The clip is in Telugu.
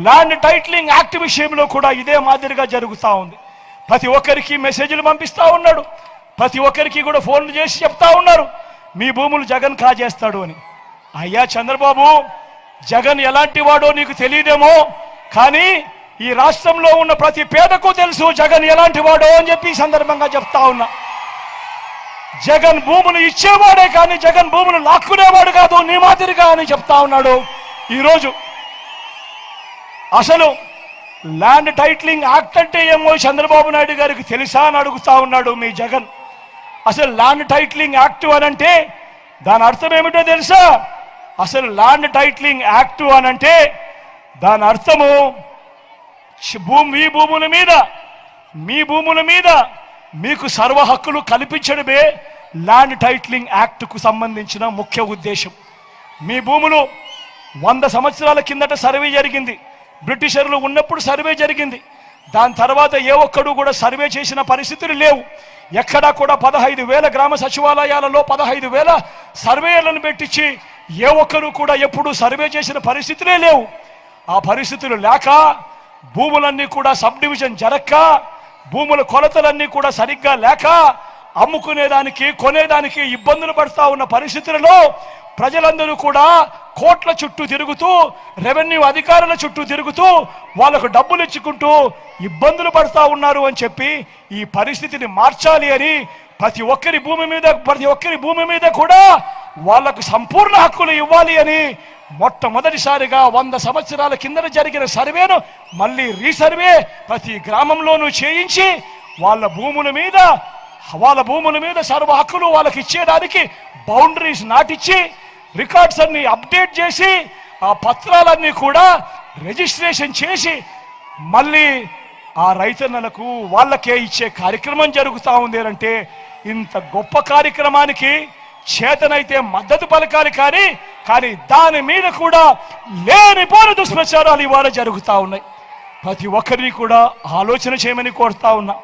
ల్యాండ్ టైటిలింగ్ యాక్ట్ విషయంలో కూడా ఇదే మాదిరిగా జరుగుతూ ఉంది. ప్రతి ఒక్కరికి మెసేజ్లు పంపిస్తూ ఉన్నాడు, ప్రతి ఒక్కరికి కూడా ఫోన్లు చేసి చెప్తా ఉన్నారు మీ భూములు జగన్ కాజేస్తాడు అని. అయ్యా చంద్రబాబు, జగన్ ఎలాంటి వాడో నీకు తెలియదేమో, కానీ ఈ రాష్ట్రంలో ఉన్న ప్రతి పేదకు తెలుసు జగన్ ఎలాంటి వాడో అని చెప్పి ఈ సందర్భంగా చెప్తా ఉన్నా. జగన్ భూములు ఇచ్చేవాడే కానీ జగన్ భూములు లాక్కునేవాడు కాదు నీ మాదిరిగా అని చెప్తా ఉన్నాడు. ఈరోజు అసలు ల్యాండ్ టైటిలింగ్ యాక్ట్ అంటే ఏమో చంద్రబాబు నాయుడు గారికి తెలుసా అని అడుగుతా ఉన్నాడు మీ జగన్. అసలు ల్యాండ్ టైటిలింగ్ యాక్ట్ అనంటే దాని అర్థం ఏమిటో తెలుసా? అసలు ల్యాండ్ టైటిలింగ్ యాక్ట్ అనంటే దాని అర్థము మీ భూముల మీద మీకు సర్వ హక్కులు కల్పించడమే ల్యాండ్ టైటిలింగ్ యాక్ట్కు సంబంధించిన ముఖ్య ఉద్దేశం. మీ భూములు 100 సంవత్సరాల కిందట సర్వే జరిగింది, బ్రిటిషర్లు ఉన్నప్పుడు సర్వే జరిగింది. దాని తర్వాత ఏ ఒక్కడు కూడా సర్వే చేసిన పరిస్థితులు లేవు. ఎక్కడా కూడా 15,000 గ్రామ సచివాలయాలలో 15,000 సర్వేలను పెట్టించి ఏ ఒక్కరు కూడా ఎప్పుడు సర్వే చేసిన పరిస్థితులే లేవు. ఆ పరిస్థితులు లేక భూములన్నీ కూడా సబ్ డివిజన్ జరక్క, భూముల కొలతలన్నీ కూడా సరిగ్గా లేక అమ్ముకునేదానికి కొనేదానికి ఇబ్బందులు పడుతూ ఉన్న పరిస్థితులలో ప్రజలందరూ కూడా కోట్ల చుట్టూ తిరుగుతూ, రెవెన్యూ అధికారుల చుట్టూ తిరుగుతూ వాళ్ళకు డబ్బులు ఇచ్చుకుంటూ ఇబ్బందులు పడుతూ ఉన్నారు అని చెప్పి ఈ పరిస్థితిని మార్చాలి అని ప్రతి ఒక్కరి భూమి మీద కూడా వాళ్లకు సంపూర్ణ హక్కులు ఇవ్వాలి అని మొట్టమొదటిసారిగా 100 సంవత్సరాల కింద జరిగిన సర్వేను మళ్ళీ రీసర్వే ప్రతి గ్రామంలోనూ చేయించి వాళ్ళ భూముల మీద సర్వ హక్కులు వాళ్ళకి ఇచ్చేదానికి బౌండరీస్ నాటిచ్చి రికార్డ్స్ అన్ని అప్డేట్ చేసి ఆ పత్రాలన్నీ కూడా రిజిస్ట్రేషన్ చేసి మళ్ళీ ఆ రైతన్నలకు వాళ్ళకే ఇచ్చే కార్యక్రమం జరుగుతూ ఉంది అంటే ఇంత గొప్ప కార్యక్రమానికి చేతనైతే మద్దతు పలకాలి, కానీ దాని మీద కూడా లేనిపోని దుష్ప్రచారాలు ఇవాళ జరుగుతూ ఉన్నాయి. ప్రతి ఒక్కరిని కూడా ఆలోచన చేయమని కోరుతా ఉన్నా.